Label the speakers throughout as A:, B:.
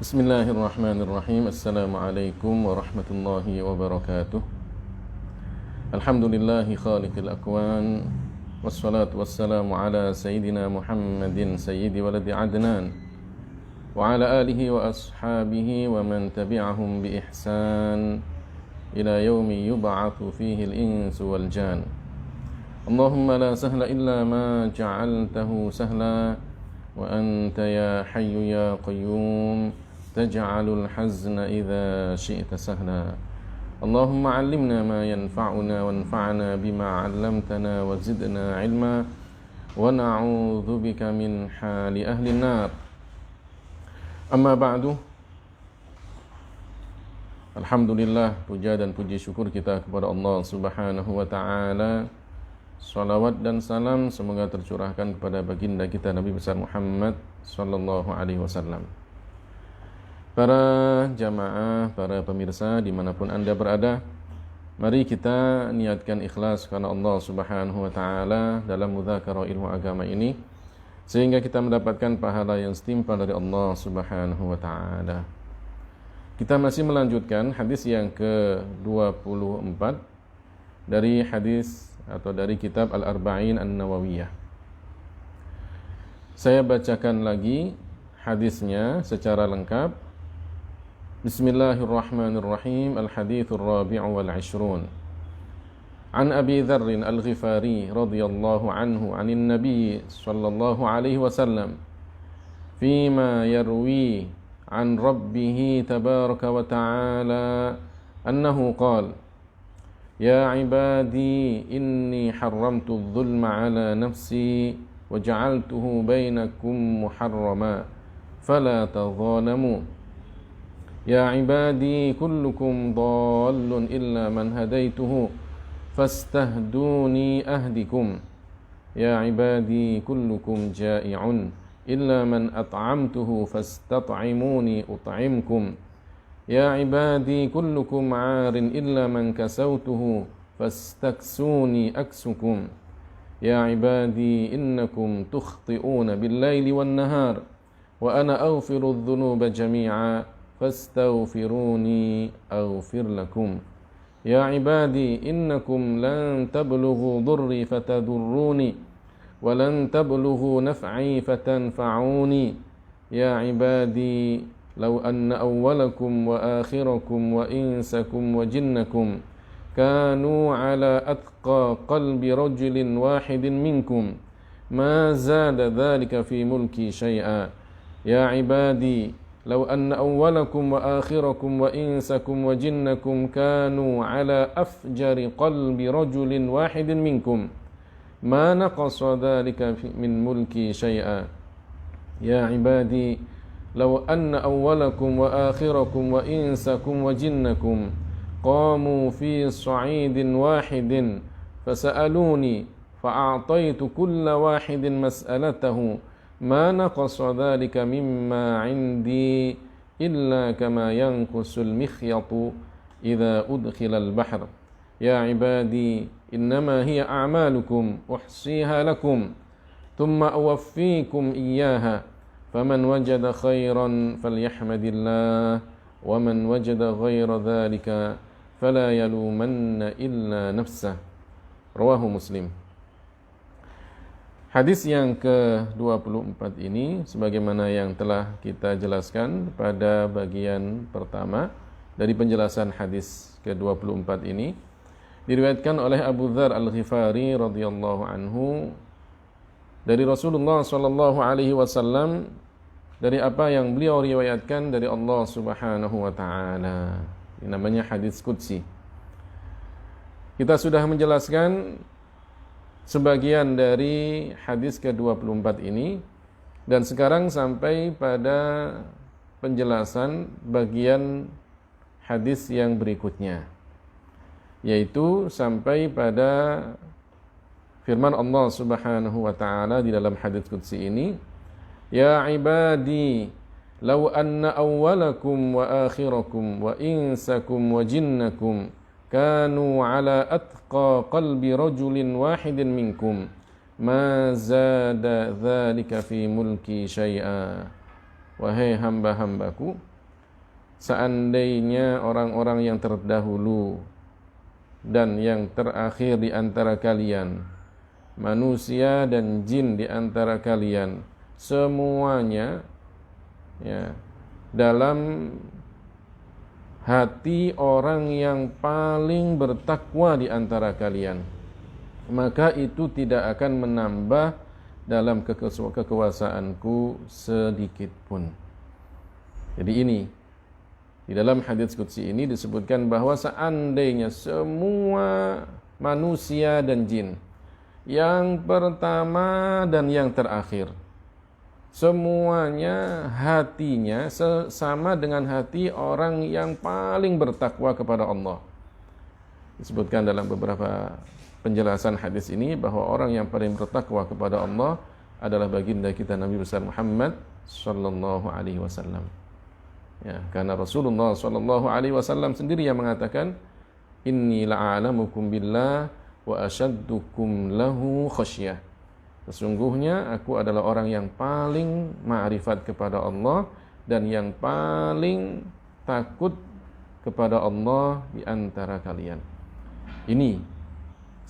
A: Bismillahirrahmanirrahim. Assalamualaikum warahmatullahi wabarakatuh. Alhamdulillahi khaliqil akwan. Wassalatu wassalamu ala sayyidina Muhammadin sayyidi waladi Adnan wa ala alihi wa ashabihi wa man tabi'ahum bi ihsan ila yaumi yub'atsu fihi al-insu wal jan. Allahumma la sahla illa ma ja'altahu sahla wa anta ya hayyu ya qayyum taj'alul hazna idza syi'ta sahla. Allahumma 'allimna ma yanfa'una wanfa'na bima 'allamtana wa zidna 'ilma wa na'udzubika min hali ahli an-nar. Amma ba'du. Alhamdulillah, puja dan puji syukur kita kepada Allah Subhanahu wa taala. Salawat dan salam semoga tercurahkan kepada baginda kita Nabi besar Muhammad sallallahu alaihi wasallam. Para jamaah, para pemirsa dimanapun anda berada, mari kita niatkan ikhlas karena Allah Subhanahu wa ta'ala dalam mudzakarah ilmu agama ini, sehingga kita mendapatkan pahala yang setimpal dari Allah Subhanahu wa ta'ala. Kita masih melanjutkan hadis yang ke-24 dari hadis atau dari kitab Al-Arba'in An-Nawawiyah. Saya bacakan lagi hadisnya secara lengkap. Bismillahirrahmanirrahim. Al-hadithur rabi'u wal 'ishrun. An Abi Dzar Al-Ghifari radhiyallahu anhu 'anin Nabi sallallahu alaihi wasallam fima yarwi 'an rabbih tabaraka wa ta'ala annahu qala ya 'ibadi inni haramtu adh-dhulma 'ala nafsi wa ja'altuhu bainakum muharrama fala tadhalamu. Ya ibadi kullukum dhallun illa man hadaituhu fastahduni ahdikum. Ya ibadi kullukum ja'i'un illa man at'amtuhu fastat'imuni ut'imkum. Ya ibadi kullukum 'arin illa man kasawtuhu fastaksuni aksukum. Ya ibadi innakum tukhti'una bil-laili wan-nahar wa ana aghfiru adh-dhunuba jami'a fastaghfiruni aghfir lakum. Ya ibadi innakum lan tablughu dhurri fatadurruni wa lan tablughu naf'i fatanfa'uni. Ya ibadi law anna awwalakum wa akhirakum wa insakum wa jinnakum kanu ala atqa qalbi rajulin wahidin minkum ma zada dhalika fi mulki shay'a. Ya ibadi law anna awwalakum wa akhirakum wa insakum wa jinnakum kanu ala afjari qalbi rajulin wahidin minkum ma naqasa dhalika min mulki shay'a. Ya ibadi law anna awwalakum wa akhirakum wa insakum wa jinnakum qamu fi sa'idin wahidin fasa'aluni fa'a'taitu kulla wahidin mas'alatahu ma naqasa dhalika mimma 'indi illa kama yanqusul mikhyatu idza udkhila al-bahr. Ya ibadi innama hiya a'malukum uhsiha lakum thumma uwaffikum iyyaha faman wajada khairan falyahmadillah wa man wajada ghayra dhalika fala yalumanna illa nafsah. Rawahu Muslim. Hadis yang ke-24 ini sebagaimana yang telah kita jelaskan pada bagian pertama dari penjelasan hadis ke-24 ini, diriwayatkan oleh Abu Dzar Al-Ghifari radhiyallahu anhu dari Rasulullah sallallahu alaihi wasallam, dari apa yang beliau riwayatkan dari Allah Subhanahu wa taala. Ini namanya hadis qudsi. Kita sudah menjelaskan sebagian dari hadis ke-24 ini, dan sekarang sampai pada penjelasan bagian hadis yang berikutnya, yaitu sampai pada firman Allah Subhanahu wa taala di dalam hadis qudsi ini, ya ibadi law anna awwalakum wa akhirakum wa insakum wa jinnakum kanu ala atqa qalbi rajulin wahidin minkum ma zada dzalika fi mulki syai'a. Wahai hamba-hambaku, seandainya orang-orang yang terdahulu dan yang terakhir di antara kalian, manusia dan jin di antara kalian, semuanya ya dalam hati orang yang paling bertakwa di antara kalian, maka itu tidak akan menambah dalam kekuasaanku sedikit pun. Jadi ini di dalam hadits qudsi ini disebutkan bahwa seandainya semua manusia dan jin, yang pertama dan yang terakhir, semuanya hatinya sama dengan hati orang yang paling bertakwa kepada Allah. Disebutkan dalam beberapa penjelasan hadis ini bahwa orang yang paling bertakwa kepada Allah adalah baginda kita Nabi besar Muhammad sallallahu alaihi wasallam. Ya, karena Rasulullah sallallahu alaihi wasallam sendiri yang mengatakan, inni la'alamukum billah wa asyaddukum lahu khasyah. Sesungguhnya aku adalah orang yang paling ma'rifat kepada Allah dan yang paling takut kepada Allah di antara kalian. Ini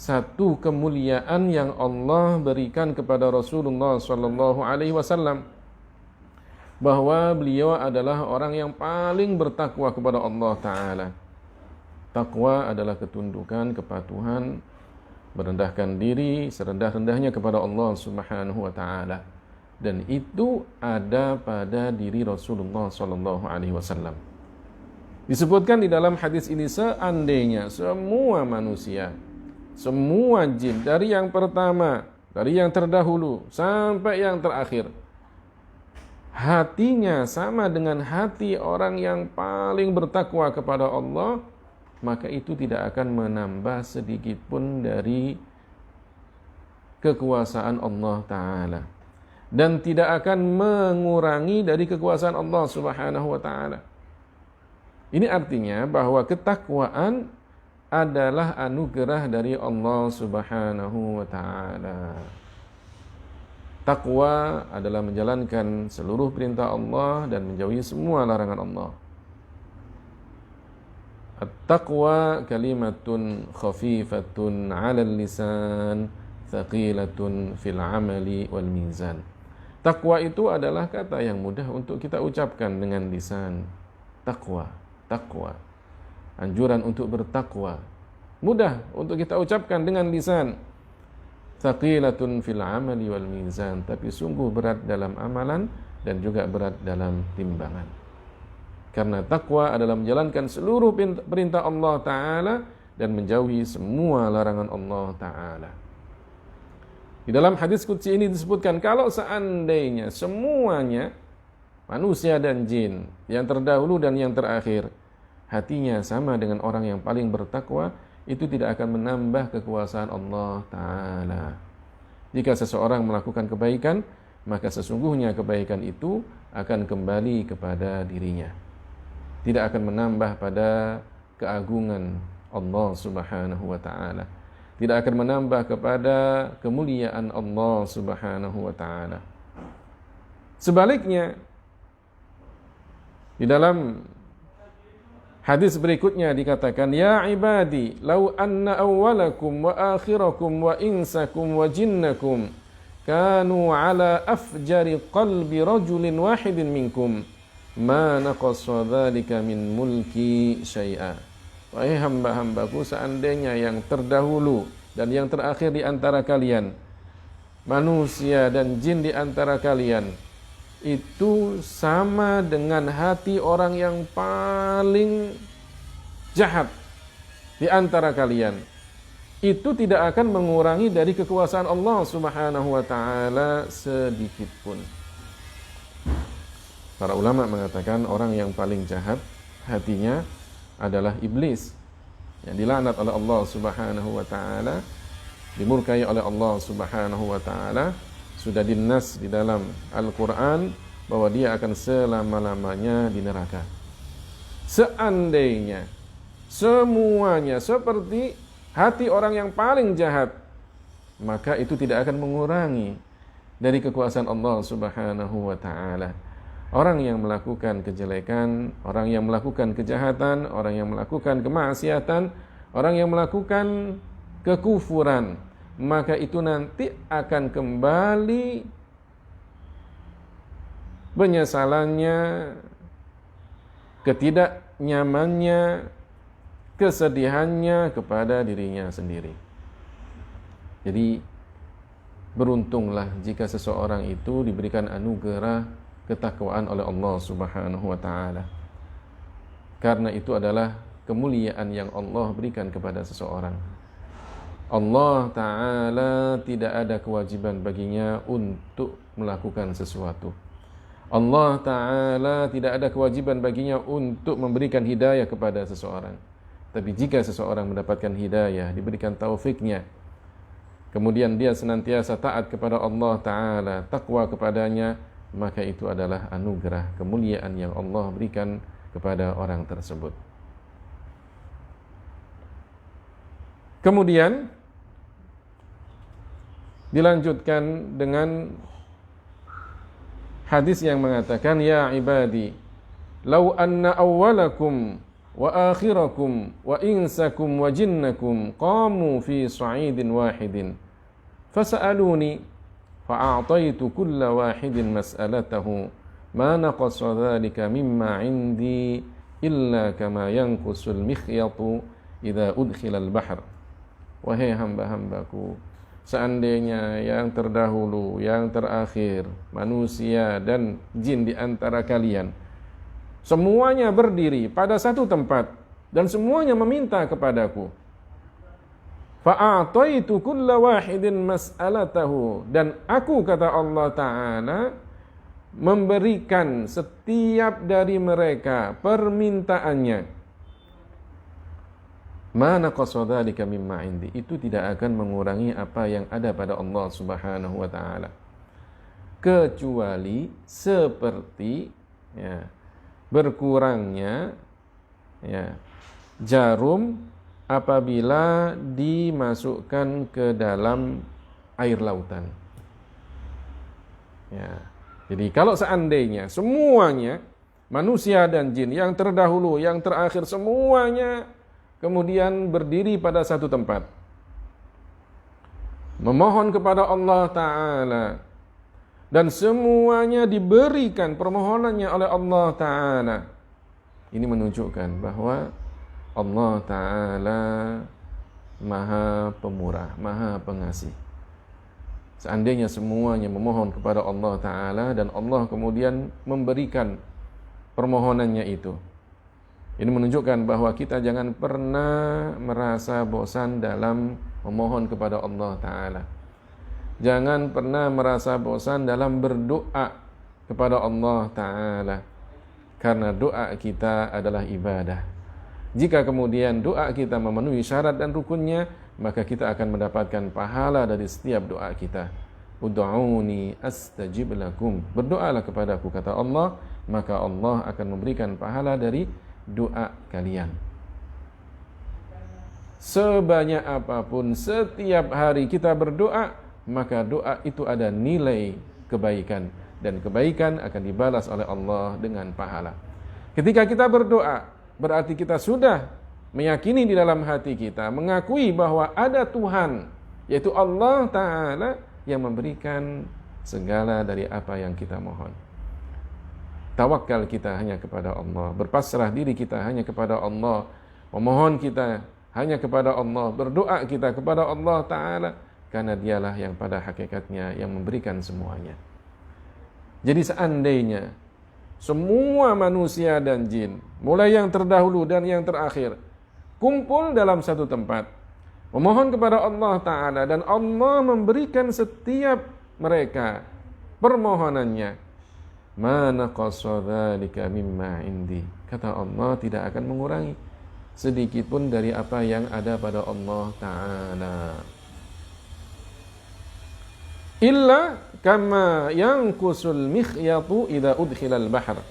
A: satu kemuliaan yang Allah berikan kepada Rasulullah sallallahu alaihi wasallam, bahwa beliau adalah orang yang paling bertakwa kepada Allah Ta'ala. Takwa adalah ketundukan, kepatuhan, merendahkan diri serendah-rendahnya kepada Allah Subhanahu wa Ta'ala. Dan itu ada pada diri Rasulullah sallallahu alaihi wasallam. Disebutkan di dalam hadis ini, seandainya semua manusia, semua jin, dari yang pertama, dari yang terdahulu sampai yang terakhir, hatinya sama dengan hati orang yang paling bertakwa kepada Allah, maka itu tidak akan menambah sedikit pun dari kekuasaan Allah Ta'ala, dan tidak akan mengurangi dari kekuasaan Allah Subhanahu wa Ta'ala. Ini artinya bahwa ketakwaan adalah anugerah dari Allah Subhanahu wa Ta'ala. Takwa adalah menjalankan seluruh perintah Allah dan menjauhi semua larangan Allah. At-taqwa kalimatun khafifatun 'alal lisan, thaqilatun fil 'amali wal mizan. Takwa itu adalah kata yang mudah untuk kita ucapkan dengan lisan. Takwa, takwa. Anjuran untuk bertakwa mudah untuk kita ucapkan dengan lisan. Thaqilatun fil 'amali wal mizan, tapi sungguh berat dalam amalan dan juga berat dalam timbangan. Karena takwa adalah menjalankan seluruh perintah Allah Ta'ala dan menjauhi semua larangan Allah Ta'ala. Di dalam hadis qudsi ini disebutkan, kalau seandainya semuanya manusia dan jin, yang terdahulu dan yang terakhir, hatinya sama dengan orang yang paling bertakwa, itu tidak akan menambah kekuasaan Allah Ta'ala. Jika seseorang melakukan kebaikan, maka sesungguhnya kebaikan itu akan kembali kepada dirinya, tidak akan menambah pada keagungan Allah Subhanahu wa Ta'ala, tidak akan menambah kepada kemuliaan Allah Subhanahu wa Ta'ala. Sebaliknya, di dalam hadis berikutnya dikatakan, ya ibadi, law anna awwalakum wa akhirakum wa insakum wa jinnakum kanu ala afjari qalbi rajulin wahidin minkum ma naqasa dzalika min mulki syai'a. Wahai hamba-hambaku, seandainya yang terdahulu dan yang terakhir di antara kalian, manusia dan jin di antara kalian, itu sama dengan hati orang yang paling jahat di antara kalian, itu tidak akan mengurangi dari kekuasaan Allah Subhanahu wa Ta'ala sedikit pun. Para ulama mengatakan orang yang paling jahat hatinya adalah iblis, yang dilaknat oleh Allah Subhanahu wa Ta'ala, dimurkai oleh Allah Subhanahu wa Ta'ala. Sudah dinas di dalam Al-Quran bahwa dia akan selama-lamanya di neraka. Seandainya semuanya seperti hati orang yang paling jahat, maka itu tidak akan mengurangi dari kekuasaan Allah Subhanahu wa Ta'ala. orang yang melakukan kejelekan, orang yang melakukan kejahatan, orang yang melakukan kemaksiatan, orang yang melakukan kekufuran, maka itu nanti akan kembali penyesalannya, ketidaknyamannya, kesedihannya kepada dirinya sendiri. Jadi beruntunglah jika seseorang itu diberikan anugerah ketakwaan oleh Allah Subhanahu wa taala. Karena itu adalah kemuliaan yang Allah berikan kepada seseorang. Allah taala tidak ada kewajiban baginya untuk melakukan sesuatu. Allah taala tidak ada kewajiban baginya untuk memberikan hidayah kepada seseorang. Tapi jika seseorang mendapatkan hidayah, diberikan taufiknya, kemudian dia senantiasa taat kepada Allah taala, takwa kepadanya, maka itu adalah anugerah kemuliaan yang Allah berikan kepada orang tersebut. Kemudian dilanjutkan dengan hadis yang mengatakan, ya ibadi, law anna awwalakum wa akhirakum wa insakum wa jinnakum qamu fi sa'idin wahidin fasa'aluni fa'a'taitu kulla wahidin mas'alatahu ma naqasa dhalika mimma 'indi illa kama yanqusul mikhyatu idza udkhila al-bahr. Wahai hamba-hambaku, seandainya yang terdahulu, yang terakhir, manusia dan jin di antara kalian, semuanya berdiri pada satu tempat dan semuanya meminta kepadaku, fa'ataitu kulla wahidin mas'alatahu, dan aku, kata Allah Ta'ala, memberikan setiap dari mereka permintaannya. Mana qasadzalika mimma indi, itu tidak akan mengurangi apa yang ada pada Allah Subhanahu wa taala, kecuali seperti berkurangnya jarum apabila dimasukkan ke dalam air lautan. Jadi kalau seandainya semuanya, manusia dan jin, yang terdahulu, yang terakhir, semuanya kemudian berdiri pada satu tempat, memohon kepada Allah Ta'ala, dan semuanya diberikan permohonannya oleh Allah Ta'ala, ini menunjukkan bahwa Allah Ta'ala Maha Pemurah, Maha Pengasih. Seandainya semuanya memohon kepada Allah Ta'ala dan Allah kemudian memberikan permohonannya itu, ini menunjukkan bahwa kita jangan pernah merasa bosan dalam memohon kepada Allah Ta'ala. Jangan pernah merasa bosan dalam berdoa kepada Allah Ta'ala, karena doa kita adalah ibadah. Jika kemudian doa kita memenuhi syarat dan rukunnya, maka kita akan mendapatkan pahala dari setiap doa kita. Ud'uni astajib lakum, berdoalah kepadaku, kata Allah, maka Allah akan memberikan pahala dari doa kalian. Sebanyak apapun setiap hari kita berdoa, maka doa itu ada nilai kebaikan, dan kebaikan akan dibalas oleh Allah dengan pahala. Ketika kita berdoa, berarti kita sudah meyakini di dalam hati kita, mengakui bahwa ada Tuhan, yaitu Allah Ta'ala, yang memberikan segala dari apa yang kita mohon. Tawakal kita hanya kepada Allah, berpasrah diri kita hanya kepada Allah, memohon kita hanya kepada Allah, berdoa kita kepada Allah Ta'ala, karena dialah yang pada hakikatnya yang memberikan semuanya. Jadi seandainya semua manusia dan jin, mulai yang terdahulu dan yang terakhir, kumpul dalam satu tempat, memohon kepada Allah Ta'ala, dan Allah memberikan setiap mereka permohonannya, mana qasadzalika mimma indi, kata Allah, tidak akan mengurangi sedikit pun dari apa yang ada pada Allah Ta'ala. Illa kama yanqusul mikhyatu idza udkhilal bahr,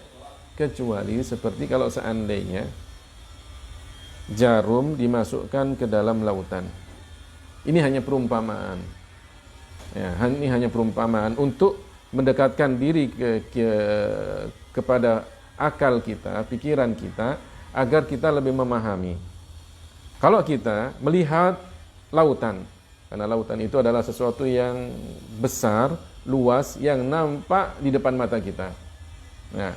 A: kecuali seperti kalau seandainya jarum dimasukkan ke dalam lautan. Ini hanya perumpamaan. Ini hanya perumpamaan untuk mendekatkan diri kepada akal kita, pikiran kita, agar kita lebih memahami. Kalau kita melihat lautan, karena lautan itu adalah sesuatu yang besar, luas, yang nampak di depan mata kita. Nah,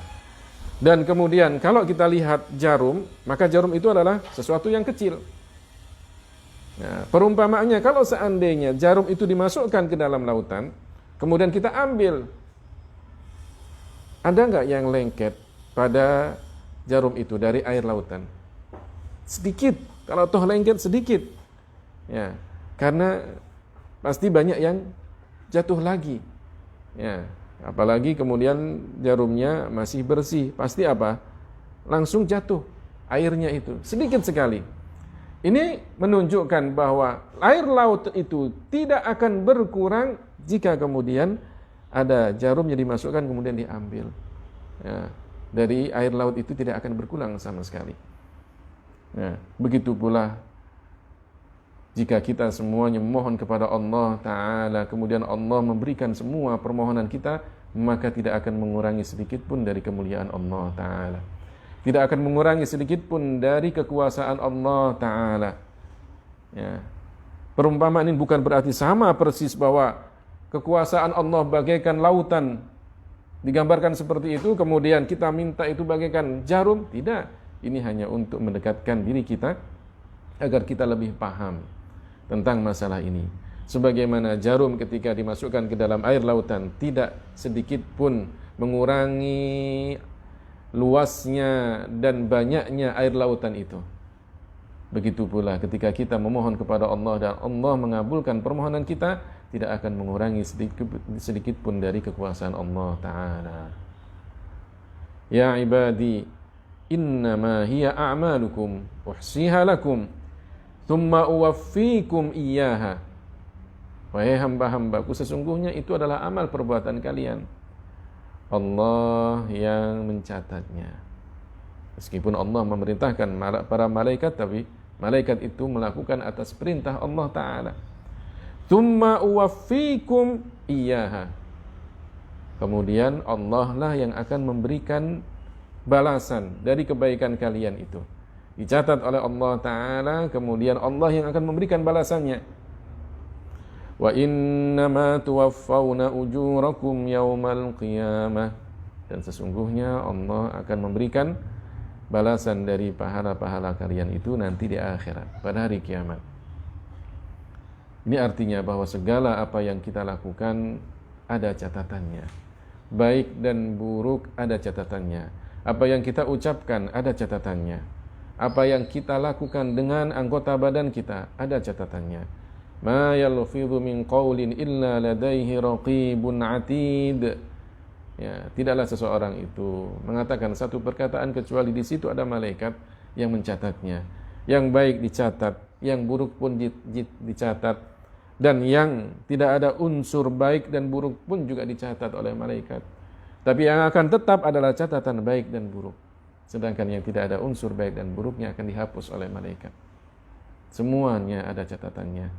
A: dan kemudian kalau kita lihat jarum, maka jarum itu adalah sesuatu yang kecil. Nah, perumpamaannya kalau seandainya jarum itu dimasukkan ke dalam lautan, kemudian kita ambil, ada nggak yang lengket pada jarum itu dari air lautan? Sedikit, kalau toh lengket sedikit. Ya, karena pasti banyak yang jatuh lagi. Ya, apalagi kemudian jarumnya masih bersih, pasti apa? Langsung jatuh airnya itu, sedikit sekali. Ini menunjukkan bahwa air laut itu tidak akan berkurang jika kemudian ada jarum yang dimasukkan kemudian diambil. Ya, dari air laut itu tidak akan berkurang sama sekali. Ya, begitu pula jika kita semuanya memohon kepada Allah Ta'ala, kemudian Allah memberikan semua permohonan kita, maka tidak akan mengurangi sedikit pun dari kemuliaan Allah Ta'ala. Tidak akan mengurangi sedikit pun dari kekuasaan Allah Ta'ala. Ya. Perumpamaan ini bukan berarti sama persis bahwa kekuasaan Allah bagaikan lautan. Digambarkan seperti itu, kemudian kita minta itu bagaikan jarum. Tidak. Ini hanya untuk mendekatkan diri kita agar kita lebih paham tentang masalah ini. Sebagaimana jarum ketika dimasukkan ke dalam air lautan tidak sedikit pun mengurangi luasnya dan banyaknya air lautan itu. Begitu pula ketika kita memohon kepada Allah dan Allah mengabulkan permohonan kita, tidak akan mengurangi sedikit pun dari kekuasaan Allah Ta'ala. Ya ibadi, innama hiya a'malukum uhsiha lakum thumma uwaffikum iyyaha. Wahai hamba-hambaku, sesungguhnya itu adalah amal perbuatan kalian. Allah yang mencatatnya. Meskipun Allah memerintahkan para malaikat, tapi malaikat itu melakukan atas perintah Allah Ta'ala. Tsumma uwaffikum iyyaha. Kemudian Allah lah yang akan memberikan balasan dari kebaikan kalian itu. Dicatat oleh Allah Ta'ala, kemudian Allah yang akan memberikan balasannya. Wa innama tuwaffawna ujurakum yaumal qiyamah. Dan sesungguhnya Allah akan memberikan balasan dari pahala-pahala kalian itu nanti di akhirat, pada hari kiamat. Ini artinya bahwa segala apa yang kita lakukan ada catatannya. Baik dan buruk ada catatannya. Apa yang kita ucapkan ada catatannya. Apa yang kita lakukan dengan anggota badan kita ada catatannya. Ma yalfidhu min qawlin illa ladaihi raqibun atid. Ya, tidaklah seseorang itu mengatakan satu perkataan kecuali di situ ada malaikat yang mencatatnya. Yang baik dicatat, yang buruk pun dicatat, dan yang tidak ada unsur baik dan buruk pun juga dicatat oleh malaikat. Tapi yang akan tetap adalah catatan baik dan buruk. Sedangkan yang tidak ada unsur baik dan buruknya akan dihapus oleh malaikat. Semuanya ada catatannya.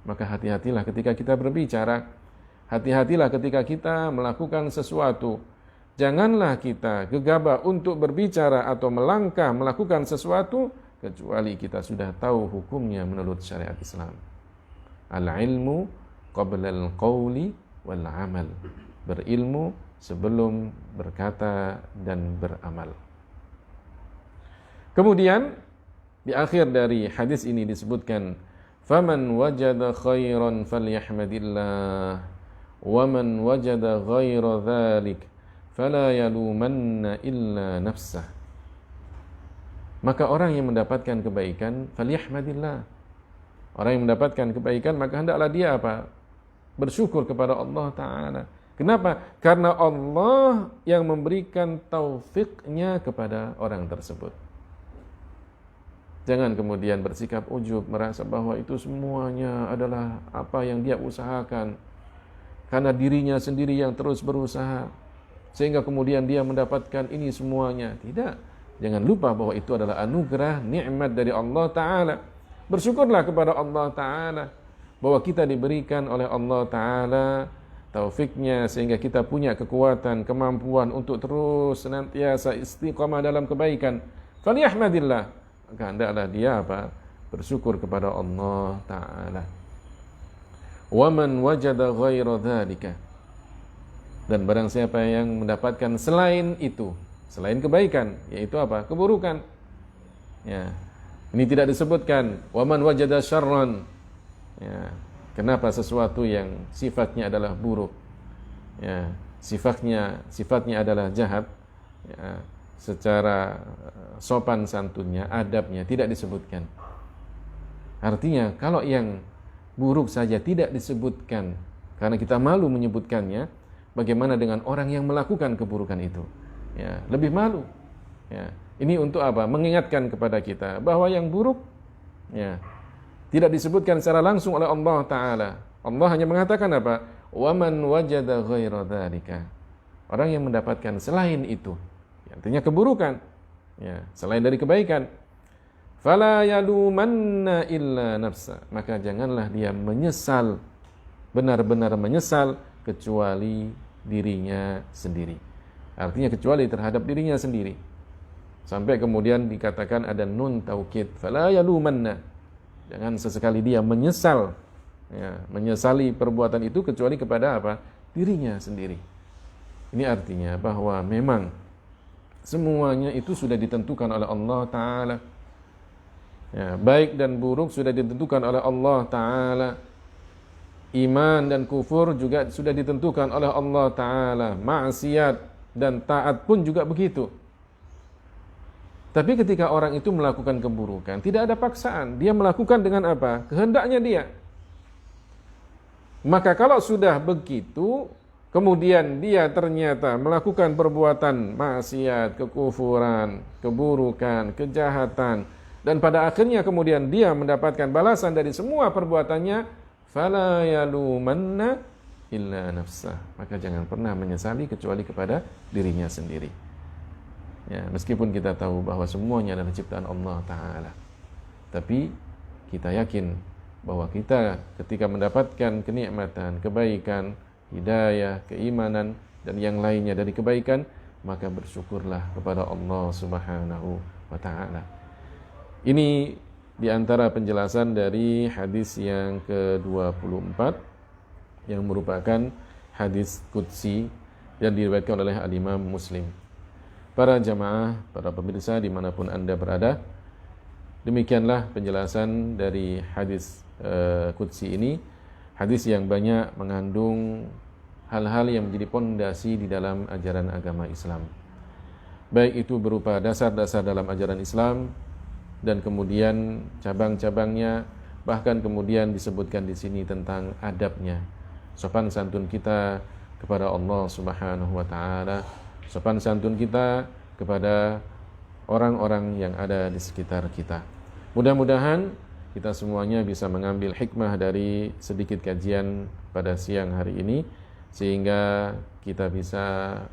A: Maka hati-hatilah ketika kita berbicara, hati-hatilah ketika kita melakukan sesuatu. Janganlah kita gegabah untuk berbicara atau melangkah melakukan sesuatu kecuali kita sudah tahu hukumnya menurut syariat Islam. Al-ilmu qabla al-qawli wal-amal. Berilmu sebelum berkata dan beramal. Kemudian di akhir dari hadis ini disebutkan, faman wajada khairan falyahmadillah wa man wajada ghaira dzalik fala yalumanna illa nafsah. Maka orang yang mendapatkan kebaikan falyahmadillah. Orang yang mendapatkan kebaikan maka hendaklah dia apa? Bersyukur kepada Allah Ta'ala. Kenapa? Karena Allah yang memberikan taufiknya kepada orang tersebut. Jangan kemudian bersikap ujub, merasa bahwa itu semuanya adalah apa yang dia usahakan. Karena dirinya sendiri yang terus berusaha. Sehingga kemudian dia mendapatkan ini semuanya. Tidak. Jangan lupa bahwa itu adalah anugerah, nikmat dari Allah Ta'ala. Bersyukurlah kepada Allah Ta'ala. Bahwa kita diberikan oleh Allah Ta'ala taufiknya sehingga kita punya kekuatan, kemampuan untuk terus senantiasa istiqamah dalam kebaikan, falyahmadillah, maka hendaklah dia apa? Bersyukur kepada Allah Ta'ala. Wa man wajada ghaira dzalika, dan barang siapa yang mendapatkan selain itu, selain kebaikan, yaitu apa? Keburukan. Ya. Ini tidak disebutkan wa man wajada syarran. Ya. Kenapa sesuatu yang sifatnya adalah buruk? Ya, sifatnya adalah jahat. Ya, secara sopan santunnya, adabnya tidak disebutkan. Artinya kalau yang buruk saja tidak disebutkan karena kita malu menyebutkannya, bagaimana dengan orang yang melakukan keburukan itu? Ya, lebih malu. Ya, ini untuk apa? Mengingatkan kepada kita bahwa yang buruk ya tidak disebutkan secara langsung oleh Allah Ta'ala. Allah hanya mengatakan apa? Wa man wajada ghaira dzalika. Orang yang mendapatkan selain itu, artinya keburukan, ya, selain dari kebaikan. Fala yalumanna illa nafsa, maka janganlah dia menyesal, benar-benar menyesal, kecuali dirinya sendiri. Artinya kecuali terhadap dirinya sendiri. Sampai kemudian dikatakan ada nun taukid, fala yalumanna, jangan sesekali dia menyesal, ya, menyesali perbuatan itu kecuali kepada apa? Dirinya sendiri. Ini artinya bahwa memang semuanya itu sudah ditentukan oleh Allah Ta'ala. Ya, baik dan buruk sudah ditentukan oleh Allah Ta'ala. Iman dan kufur juga sudah ditentukan oleh Allah Ta'ala. Maksiat dan taat pun juga begitu. Tapi ketika orang itu melakukan keburukan, tidak ada paksaan. Dia melakukan dengan apa? Kehendaknya dia. Maka kalau sudah begitu, kemudian dia ternyata melakukan perbuatan maksiat, kekufuran, keburukan, kejahatan, dan pada akhirnya kemudian dia mendapatkan balasan dari semua perbuatannya, fala yalumanna illa nafsah, maka jangan pernah menyesali kecuali kepada dirinya sendiri. Ya, meskipun kita tahu bahwa semuanya adalah ciptaan Allah Ta'ala, tapi kita yakin bahwa kita ketika mendapatkan kenikmatan, kebaikan, hidayah, keimanan, dan yang lainnya dari kebaikan, maka bersyukurlah kepada Allah Subhanahu wa Ta'ala. Ini diantara penjelasan dari hadis yang ke-24 yang merupakan hadis qudsi yang diriwayatkan oleh Al-Imam Muslim. Para jamaah, para pemirsa dimanapun Anda berada, demikianlah penjelasan dari hadis qudsi ini. Hadis yang banyak mengandung hal-hal yang menjadi pondasi di dalam ajaran agama Islam. Baik itu berupa dasar-dasar dalam ajaran Islam, dan kemudian cabang-cabangnya, bahkan kemudian disebutkan di sini tentang adabnya, sopan santun kita kepada Allah Subhanahu wa Ta'ala, sopan santun kita kepada orang-orang yang ada di sekitar kita. Mudah-mudahan kita semuanya bisa mengambil hikmah dari sedikit kajian pada siang hari ini, sehingga kita bisa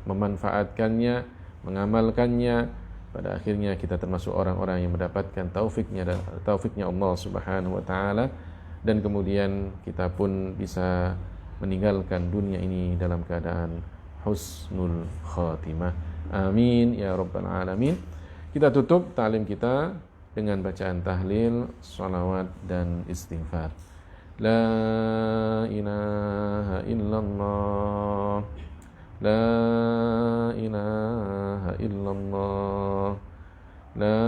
A: memanfaatkannya, mengamalkannya. Pada akhirnya kita termasuk orang-orang yang mendapatkan taufiknya Allah Subhanahu wa Ta'ala, dan kemudian kita pun bisa meninggalkan dunia ini dalam keadaan husnul khatimah. Amin ya rabbal alamin. Kita tutup ta'lim kita dengan bacaan tahlil, salawat dan istighfar. La ilaha illallah, la ilaha illallah, la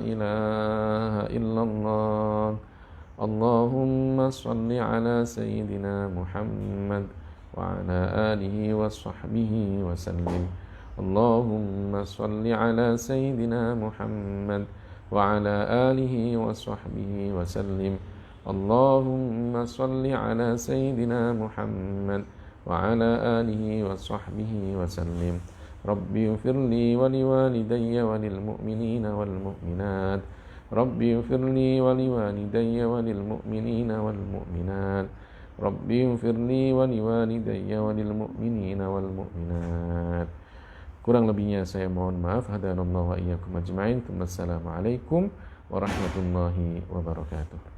A: ilaha illallah. Allahumma salli ala sayyidina Muhammad wa ala alihi wa sahbihi wa sallim. Allahumma salli ala sayyidina Muhammad wa ala alihi wa sahbihi wa sallim. Allahumma salli ala sayyidina Muhammad wa ala alihi wa sahbihi wa sallim. Rabbi ighfirli wa liwalidayya wa lil mu'minina wal mu'minat. Rabbi ighfirli wa liwalidayya wa lil mu'minina wal mu'minat. Rabbi ighfirli wa liwalidayya wa lil mu'minina wal mu'minat. Kurang lebihnya saya mohon maaf. Hadanallahu wa iyyakum ajma'in. Assalamualaikum warahmatullahi wabarakatuh.